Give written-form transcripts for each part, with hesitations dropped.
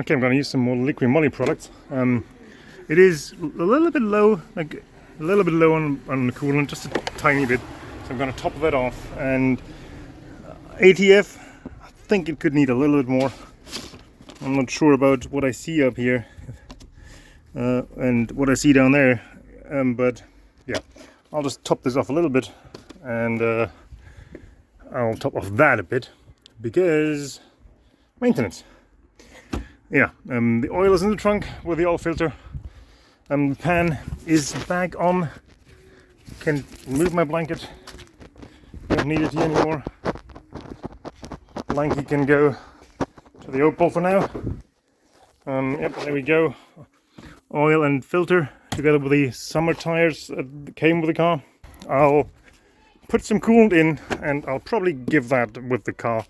Okay, I'm going to use some more liquid moly products. It is a little bit low, like a little bit low on the coolant, just a tiny bit. So I'm going to top that off. And ATF, I think it could need a little bit more. I'm not sure about what I see up here and what I see down there. But yeah, I'll just top this off a little bit, and I'll top off that a bit because maintenance. Yeah, the oil is in the trunk with the oil filter. The pan is back on. Can remove my blanket. Don't need it here anymore. Blanket can go to the Opal for now. Yep, there we go. Oil and filter together with the summer tires that came with the car. I'll put some coolant in, and I'll probably give that with the car.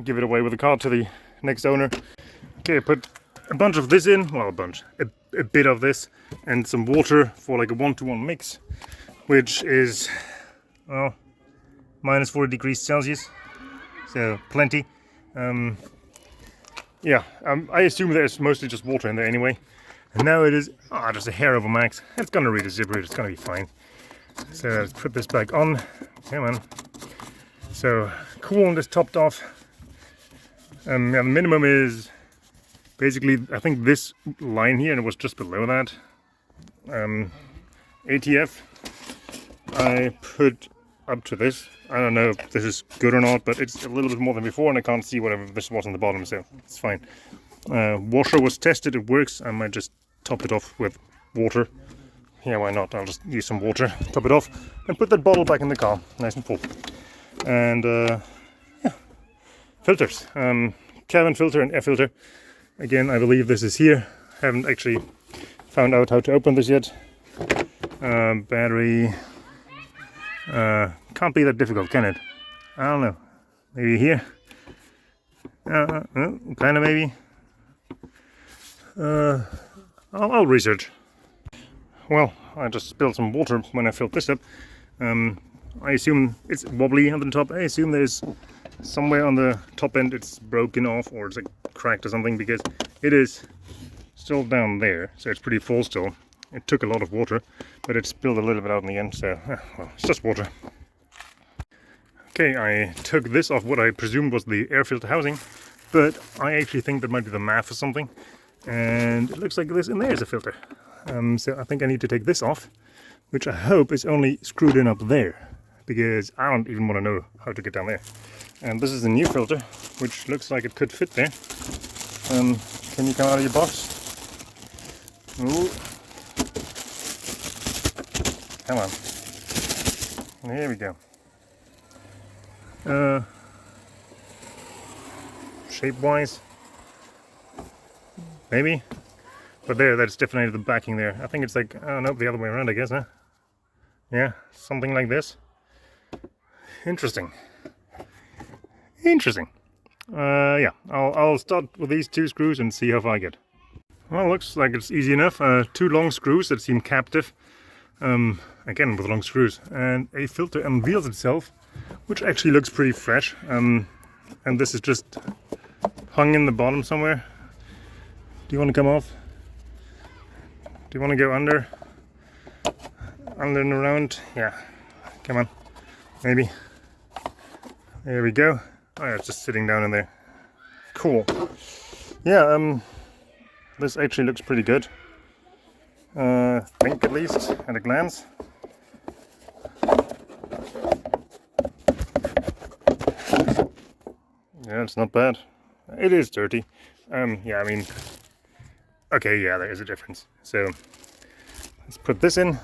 Give it away with the car to the next owner. Okay, I put a bunch of this in, well, a bit of this, and some water for like a 1-to-1 mix, which is, well, minus 40 degrees Celsius, so plenty. Yeah, I assume there's mostly just water in there anyway. And now it is, just a hair over max. It's gonna read a zip route, it's gonna be fine. So let's put this back on. Come on. So coolant is topped off. Yeah, the minimum is basically, I think this line here, and it was just below that. ATF, I put up to this. I don't know if this is good or not, but it's a little bit more than before, and I can't see whatever this was on the bottom, so it's fine. Washer was tested, it works. I might just top it off with water. Yeah, why not? I'll just use some water, top it off, and put that bottle back in the car, nice and full. And yeah, filters. Cabin filter and air filter. Again, I believe this is here. Haven't actually found out how to open this yet. Battery. Can't be that difficult, can it? I don't know. Maybe here. Kind of maybe. I'll research. Well, I just spilled some water when I filled this up. I assume it's wobbly on the top. I assume there's somewhere on the top end it's broken off, or it's like cracked or something, because it is still down there, so it's pretty full still. It took a lot of water, but it spilled a little bit out in the end, so well, it's just water. Okay, I took this off what I presumed was the air filter housing, but I actually think that might be the MAF or something, and it looks like this in there is a filter. So I think I need to take this off, which I hope is only screwed in up there, because I don't even want to know how to get down there. And this is a new filter, which looks like it could fit there. Can you come out of your box? Ooh. Come on. There we go. Shape-wise, maybe. But there, that's definitely the backing there. I think it's like, I don't know, the other way around, I guess, huh? Yeah, something like this. Interesting. Interesting. Yeah, I'll start with these two screws and see how far I get. Well, looks like it's easy enough. 2 long screws that seem captive. Again, with long screws. And a filter unveils itself, which actually looks pretty fresh. And this is just hung in the bottom somewhere. Do you want to come off? Do you want to go under? Under and around? Yeah. Come on. Maybe. There we go. Oh yeah, it's just sitting down in there. Cool. Yeah, this actually looks pretty good. I think, at least, at a glance. Yeah, it's not bad. It is dirty. Yeah, I mean, okay, yeah, there is a difference. So let's put this in.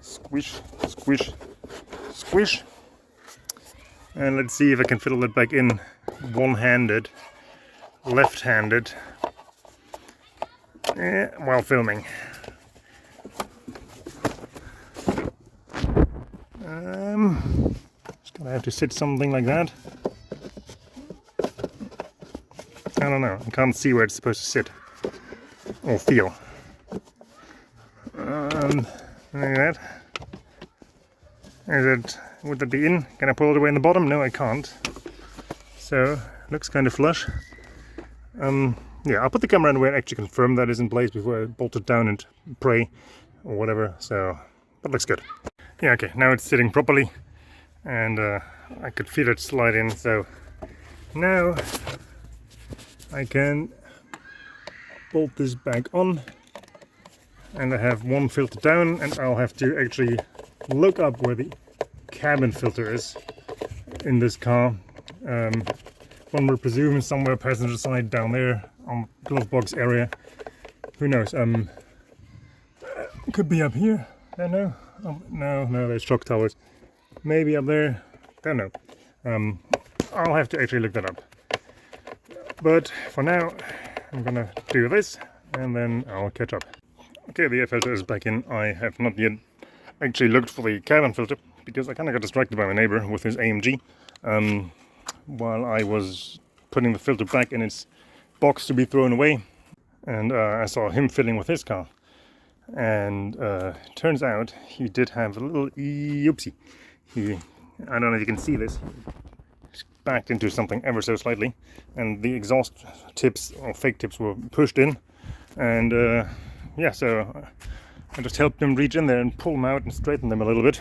Squish, squish, squish. And let's see if I can fiddle it back in one-handed, left-handed, while filming. Just gonna have to sit something like that. I don't know, I can't see where it's supposed to sit or feel. Like that. Would that be in? Can I pull it away in the bottom? No, I can't. So looks kind of flush. Yeah, I'll put the camera in a way and actually confirm that is in place before I bolt it down and pray or whatever. So, but looks good. Yeah, okay, now it's sitting properly, and I could feel it slide in. So now I can bolt this back on, and I have one filter down, and I'll have to actually look up where the cabin filter is in this car. One would presume somewhere passenger side down there on glove box area. Who knows? Could be up here. Don't know. No, there's shock towers. Maybe up there. Don't know. I'll have to actually look that up. But for now, I'm gonna do this, and then I'll catch up. Okay, the air filter is back in. I have not yet actually looked for the cabin filter because I kind of got distracted by my neighbor with his AMG while I was putting the filter back in its box to be thrown away, and I saw him fiddling with his car, and turns out he did have a little oopsie. I don't know if you can see this, backed into something ever so slightly, and the exhaust tips or fake tips were pushed in, and yeah, so I just helped him reach in there and pull them out and straighten them a little bit.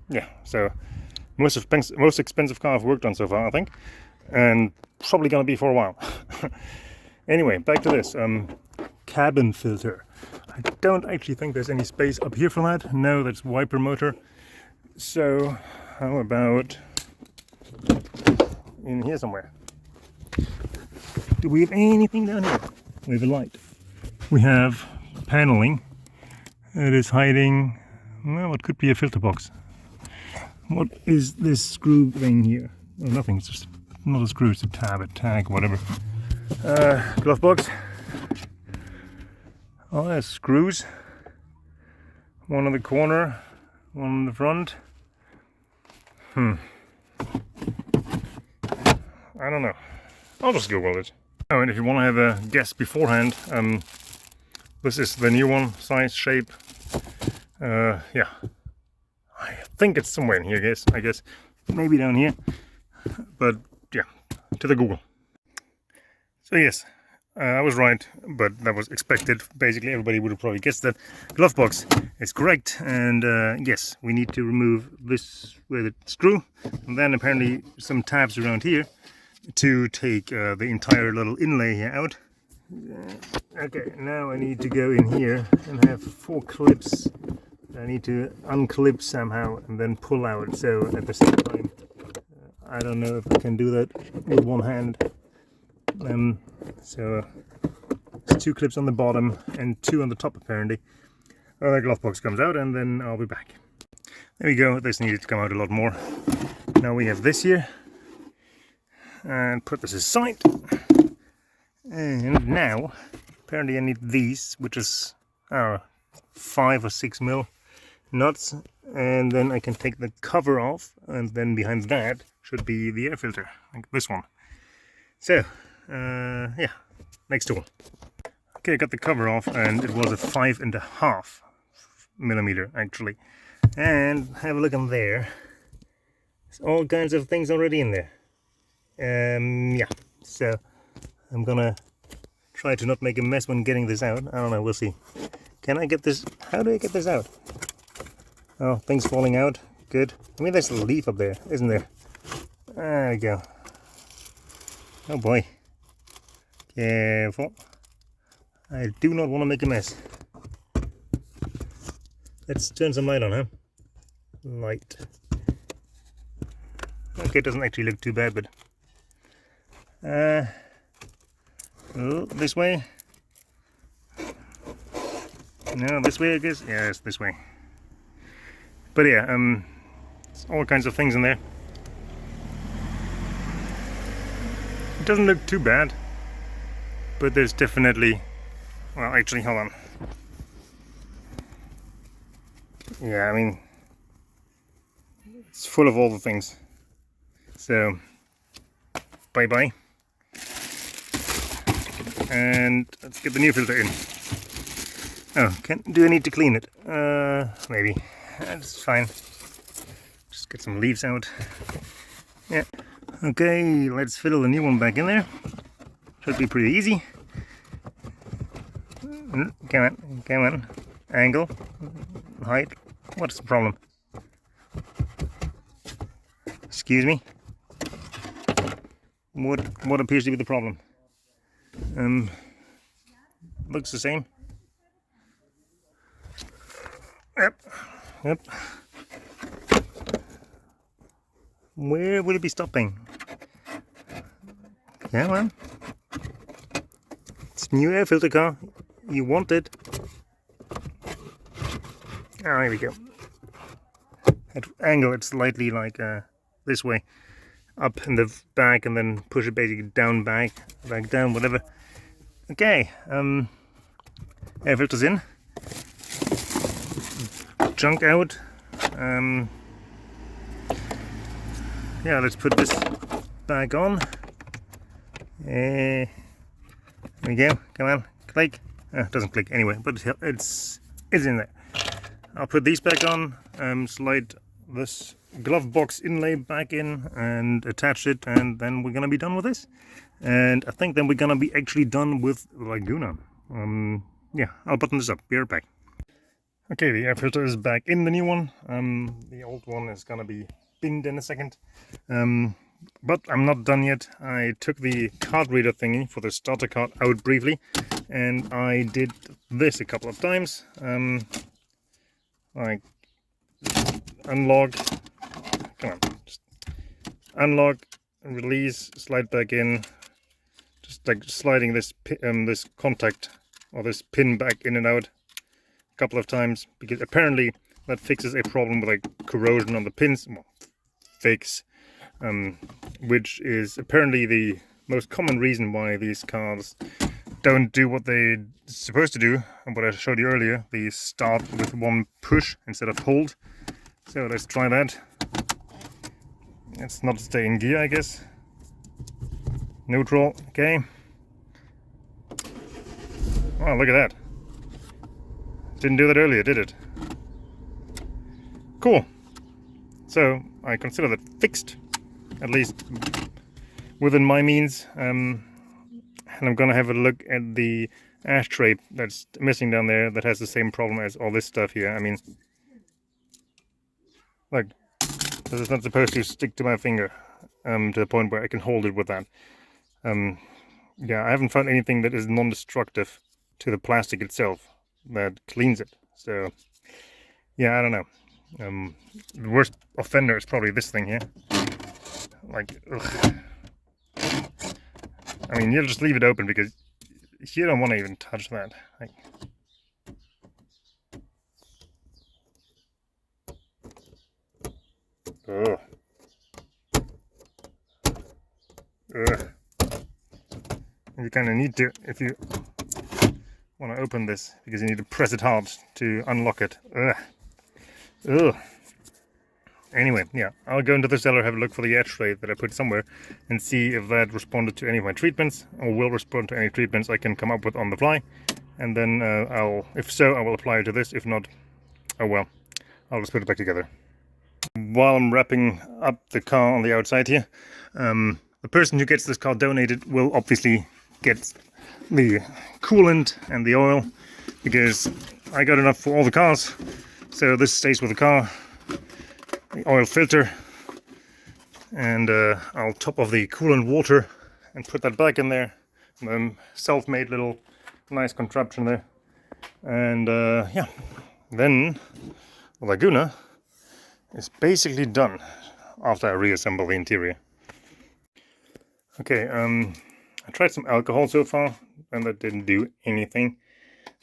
Yeah, so most expensive car I've worked on so far, I think, and probably gonna be for a while. Anyway, back to this cabin filter. I don't actually think there's any space up here for that. No, that's wiper motor. So how about in here somewhere? Do we have anything down here? We have a light. We have paneling. It is hiding, well, what could be a filter box. What is this screw thing here? Oh, nothing, it's just not a screw, it's a tab, a tag, whatever. Glove box. Oh, there's screws. One in the corner, one in the front. I don't know. I'll just Google it. Oh, and if you want to have a guess beforehand, this is the new one, size, shape. Yeah. I think it's somewhere in here, I guess. Maybe down here. But yeah, to the Google. So yes, I was right, but that was expected. Basically, everybody would have probably guessed that. Glove box is correct, and yes, we need to remove this with a screw, and then apparently some tabs around here to take the entire little inlay here out. Okay, now I need to go in here and have 4 clips. I need to unclip somehow and then pull out. So at the same time, I don't know if I can do that with one hand. So there's 2 clips on the bottom and 2 on the top apparently. The glove box comes out, and then I'll be back. There we go. This needed to come out a lot more. Now we have this here, and put this aside. And now apparently I need these, which is 5 or 6 mil nuts, and then I can take the cover off, and then behind that should be the air filter, like this one. So yeah, next tool. Okay, I got the cover off, and it was a 5.5 millimeter actually. And have a look in there. There's all kinds of things already in there. Yeah, so I'm gonna try to not make a mess when getting this out. I don't know, we'll see. Can I get this? How do I get this out? Oh, things falling out. Good. I mean, there's a leaf up there, isn't there? There we go. Oh boy. Careful. I do not want to make a mess. Let's turn some light on, huh? Light. Okay, it doesn't actually look too bad, but oh, this way. No, this way I guess. Yeah, it's this way. But yeah, there's all kinds of things in there. It doesn't look too bad, but there's definitely, well, actually, hold on. Yeah, I mean, it's full of all the things. So, bye-bye. And let's get the new filter in. Oh, do I need to clean it? Maybe. That's fine. Just get some leaves out. Yeah. Okay, let's fiddle the new one back in there. Should be pretty easy. Come on. Angle, height. What's the problem? Excuse me. What appears to be the problem? Looks the same. Yep. Where would it be stopping? Come on. It's a new air filter car. You want it. Oh, here we go. At angle, it's slightly like this way. Up in the back and then push it basically down, back down, whatever. Okay, air filter's in. Junk out. Yeah, let's put this back on. There we go. Come on, click. It doesn't click anyway, but it's in there. I'll put these back on. Slide this glove box inlay back in and attach it, and then we're gonna be done with this. And I think then we're gonna be actually done with Laguna. Yeah, I'll button this up. Be right back. Okay, the air filter is back in the new one. The old one is gonna be binned in a second. But I'm not done yet. I took the card reader thingy for the starter card out briefly, and I did this a couple of times. Like unlock, come on, just unlock and release, slide back in, just like sliding this this contact or this pin back in and out a couple of times, because apparently that fixes a problem with like corrosion on the pins. Well, which is apparently the most common reason why these cars don't do what they're supposed to do, and what I showed you earlier. They start with one push instead of hold. So let's try that. Let's not stay in gear, I guess. Neutral, okay. Oh, look at that. Didn't do that earlier, did it? Cool. So I consider that fixed, at least within my means. And I'm gonna have a look at the ashtray that's missing down there that has the same problem as all this stuff here. I mean, like, this is not supposed to stick to my finger to the point where I can hold it with that. Yeah, I haven't found anything that is non-destructive to the plastic itself that cleans it. So yeah, I don't know. The worst offender is probably this thing here. Like, ugh. I mean, you'll just leave it open because you don't want to even touch that. Like, ugh. Ugh. You kind of need to, if you want to open this, because you need to press it hard to unlock it. Ugh. Ugh. Anyway, yeah, I'll go into the cellar, have a look for the ashtray that I put somewhere, and see if that responded to any of my treatments, or will respond to any treatments I can come up with on the fly. And then if so, I will apply it to this. If not, oh well, I'll just put it back together. While I'm wrapping up the car on the outside here, the person who gets this car donated will obviously get the coolant and the oil, because I got enough for all the cars. So this stays with the car. The oil filter, and I'll top off the coolant water and put that back in there. Self-made little nice contraption there. And yeah, then Laguna is basically done after I reassemble the interior. Okay, I tried some alcohol so far, and that didn't do anything.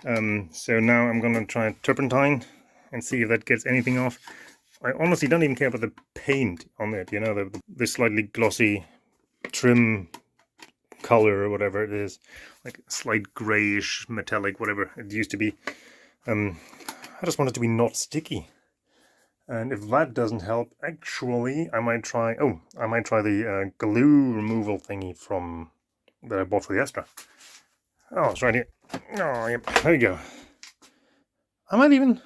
So now I'm gonna try turpentine and see if that gets anything off. I honestly don't even care about the paint on it, you know, the slightly glossy trim color or whatever it is, like slight grayish, metallic, whatever it used to be. I just want it to be not sticky. And if that doesn't help, actually, I might try the glue removal thingy that I bought for the Astra. Oh, it's right here. Oh, yep, there you go. I might even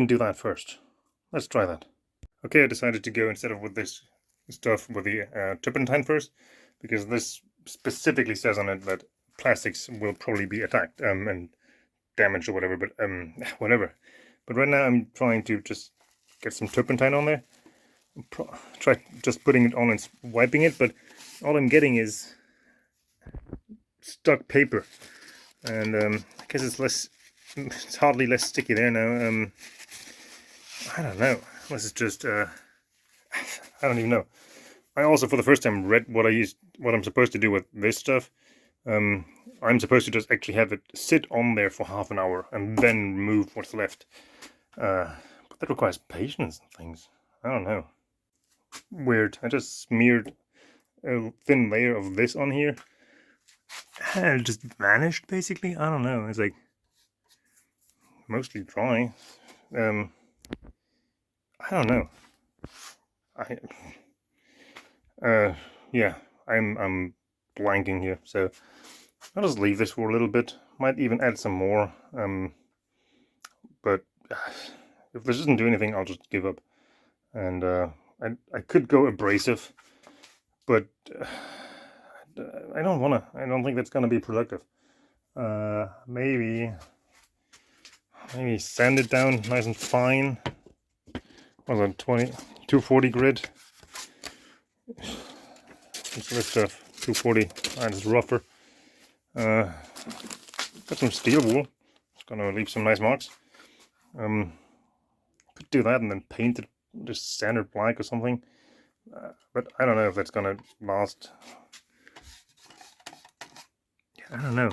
do that first. Let's try that. Okay, I decided to go instead of with this stuff with the turpentine first, because this specifically says on it that plastics will probably be attacked and damaged or whatever, but whatever. But right now I'm trying to just get some turpentine on there. Try just putting it on and wiping it, but all I'm getting is stuck paper, and I guess it's hardly less sticky there now. I don't know. This is just I don't even know. I also, for the first time, read what I'm supposed to do with this stuff. I'm supposed to just actually have it sit on there for half an hour and then remove what's left. But that requires patience and things. I don't know. Weird. I just smeared a thin layer of this on here, and it just vanished, basically. I don't know. It's like mostly dry. I don't know. Yeah, I'm blanking here, so I'll just leave this for a little bit. Might even add some more. But if this doesn't do anything, I'll just give up. And I could go abrasive, but I don't wanna. I don't think that's gonna be productive. Maybe sand it down nice and fine. What's that, 240 grit? What's this stuff? 240, and it's rougher. Got some steel wool. It's gonna leave some nice marks. Could do that and then paint it just standard black or something. But I don't know if that's gonna last. I don't know.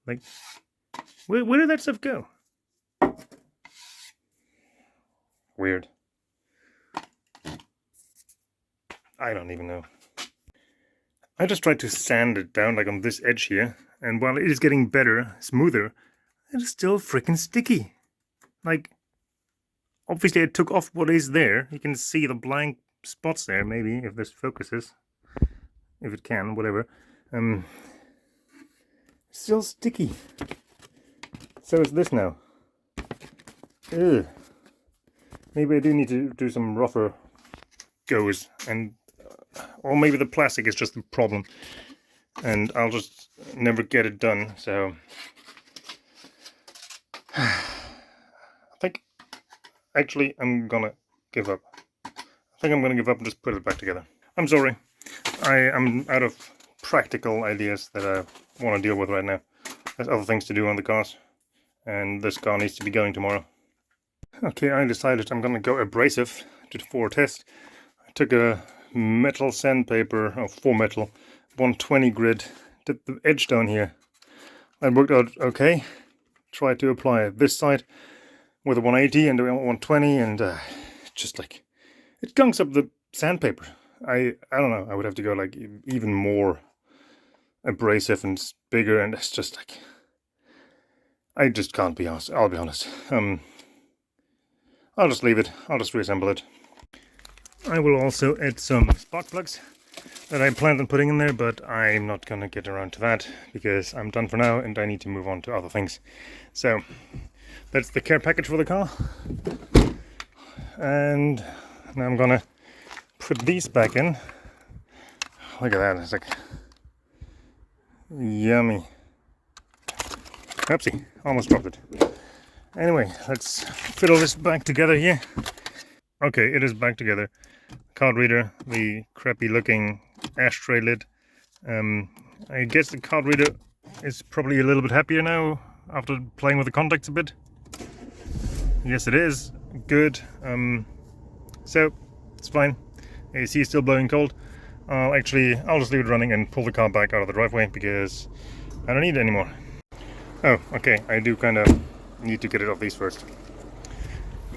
Like, where did that stuff go? Weird. I don't even know. I just tried to sand it down like on this edge here, and while it is getting better, smoother, it is still freaking sticky. Like, obviously I took off what is there. You can see the blank spots there, maybe, if this focuses. If it can, whatever. Still sticky. So is this now. Ugh. Maybe I do need to do some rougher goes, and or maybe the plastic is just the problem, and I'll just never get it done. So I think actually I'm gonna give up. I think I'm gonna give up and just put it back together. I'm sorry, I am out of practical ideas that I want to deal with right now. There's other things to do on the cars, and this car needs to be going tomorrow. Okay, I decided I'm gonna go abrasive for a test. I took a metal sandpaper, or 4 metal, 120 grit, did the edge down here. That worked out okay. Tried to apply this side with a 180 and a 120, and just like, it gunks up the sandpaper. I don't know, I would have to go like even more abrasive and bigger, and it's just like, I just can't be honest. I'll be honest. I'll just leave it. I'll just reassemble it. I will also add some spark plugs that I planned on putting in there, but I'm not gonna get around to that because I'm done for now and I need to move on to other things. So that's the care package for the car. And now I'm gonna put these back in. Look at that, it's like yummy. Oopsie, almost dropped it. Anyway, let's fiddle this back together here. Okay, it is back together. Card reader, the crappy looking ashtray lid. I guess the card reader is probably a little bit happier now after playing with the contacts a bit. Yes, it is. Good. So, it's fine. AC is still blowing cold. I'll just leave it running and pull the car back out of the driveway because I don't need it anymore. Oh, okay, I do kind of need to get it off these first.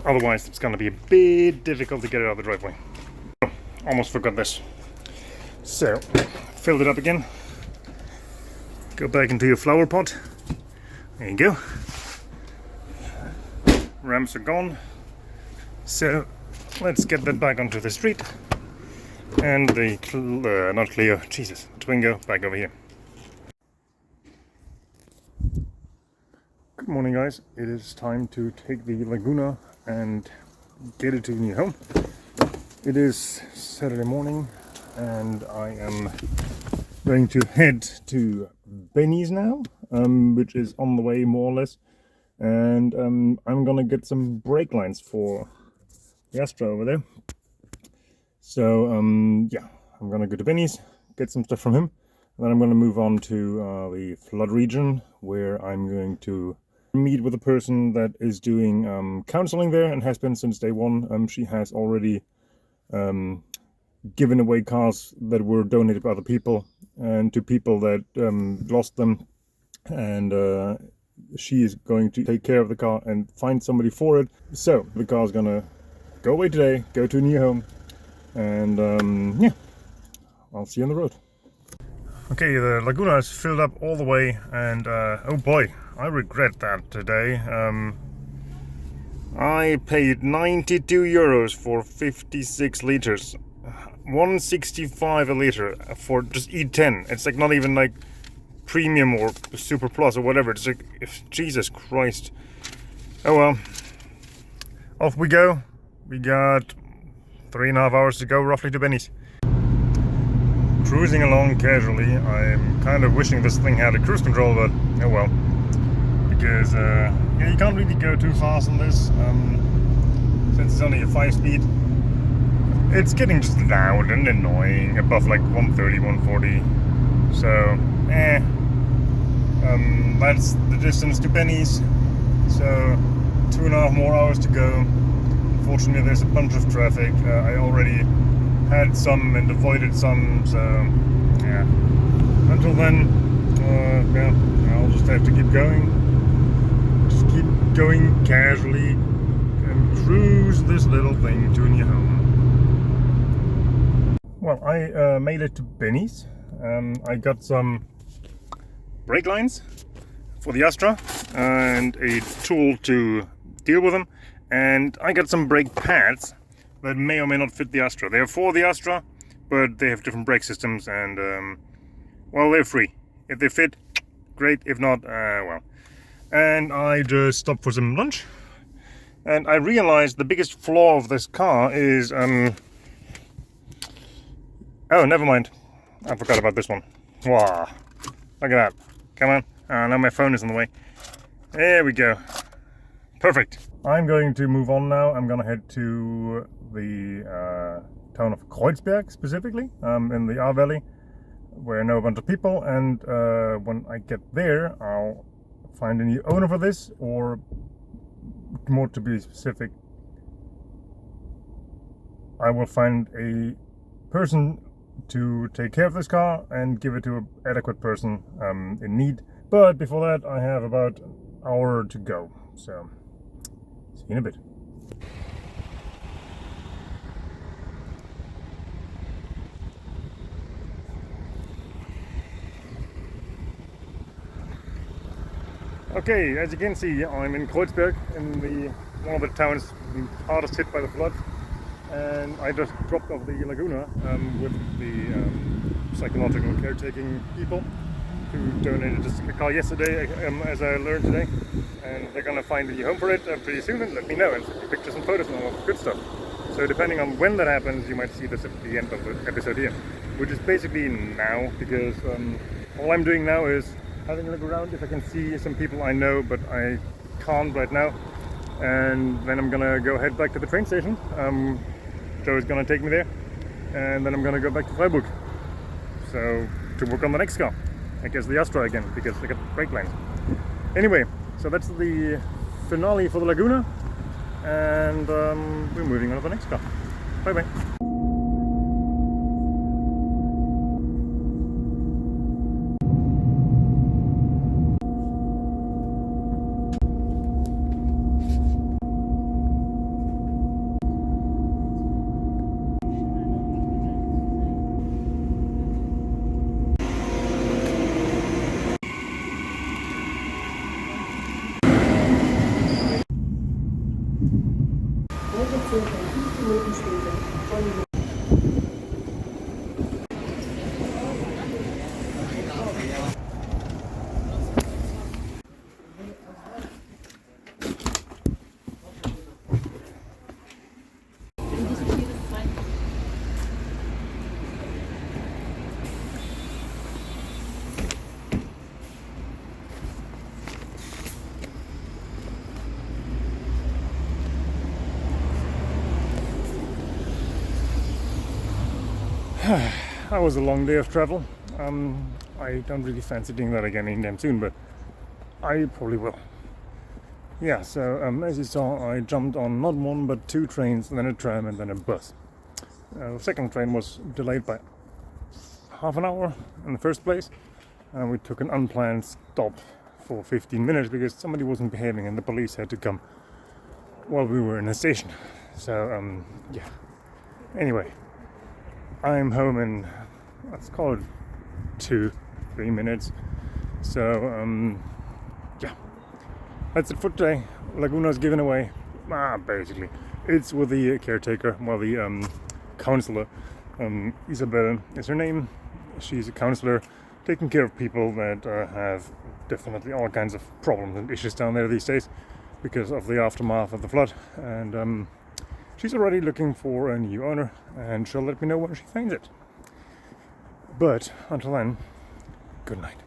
Otherwise, it's going to be a bit difficult to get it out of the driveway. Oh, almost forgot this. So, filled it up again. Go back into your flower pot. There you go. Ramps are gone. So, let's get that back onto the street. And the, not Clio, Jesus, Twingo back over here. Good morning, guys. It is time to take the Laguna and get it to the new home. It is Saturday morning and I am going to head to Benny's now, which is on the way more or less, and I'm gonna get some brake lines for the Astra over there. So yeah, I'm gonna go to Benny's, get some stuff from him, and then I'm gonna move on to the flood region, where I'm going to meet with a person that is doing counseling there and has been since day one. She has already given away cars that were donated by other people and to people that lost them, and she is going to take care of the car and find somebody for it. So the car's gonna go away today, go to a new home, and yeah, I'll see you on the road. Okay, the Laguna is filled up all the way, and oh boy, I regret that today. I paid 92 euros for 56 liters. 165 a liter for just E10. It's like not even like premium or super plus or whatever. It's like, Jesus Christ. Oh well. Off we go. We got 3.5 hours to go roughly to Benny's. Cruising along casually. I'm kind of wishing this thing had a cruise control, but oh well. Because yeah, you can't really go too fast on this. Since it's only a 5-speed. It's getting just loud and annoying above like 130, 140. So, that's the distance to Benny's. So, 2.5 more hours to go. Unfortunately, there's a bunch of traffic. I already had some and avoided some, so yeah. Until then, yeah, I'll just have to keep going. Just keep going casually and cruise this little thing to a new home. Well, I made it to Benny's. I got some brake lines for the Astra and a tool to deal with them, and I got some brake pads that may or may not fit the Astra. They're for the Astra, but they have different brake systems, and well, they're free. If they fit, great. If not, well. And I just stopped for some lunch, and I realized the biggest flaw of this car is oh, never mind. I forgot about this one. Wow. Look at that. Come on. Now my phone is in the way. There we go. Perfect. I'm going to move on now. I'm going to head to the town of Kreuzberg, specifically, in the Ahr Valley, where I know a bunch of people. And when I get there, I'll find a new owner for this, or more to be specific, I will find a person to take care of this car and give it to an adequate person in need. But before that, I have about an hour to go, so see you in a bit. Okay, as you can see, I'm in Kreuzberg, in one of the towns hardest hit by the flood. And I just dropped off the Laguna with the psychological caretaking people who donated this car yesterday, as I learned today. And they're gonna find a new home for it pretty soon and let me know, and send me pictures and photos and all that good stuff. So depending on when that happens, you might see this at the end of the episode here, which is basically now, because all I'm doing now is having a look around if I can see some people I know, but I can't right now. And then I'm gonna go head back to the train station. Joe is gonna take me there, and then I'm gonna go back to Freiburg. So, to work on the next car. I guess the Astra again, because I got brake lines. Anyway, so that's the finale for the Laguna, and we're moving on to the next car. Bye bye. That was a long day of travel. I don't really fancy doing that again anytime soon, but I probably will. Yeah, so as you saw, I jumped on not one but 2 trains, then a tram, and then a bus. The second train was delayed by half an hour in the first place, and we took an unplanned stop for 15 minutes because somebody wasn't behaving and the police had to come while we were in the station. So, yeah. Anyway, I'm home in, let's call it 2-3 minutes. So, yeah. That's it for today. Laguna's given away. Basically. It's with the caretaker, well, the counselor. Isabel is her name. She's a counselor taking care of people that have definitely all kinds of problems and issues down there these days because of the aftermath of the flood. And she's already looking for a new owner, and she'll let me know when she finds it. But until then, good night.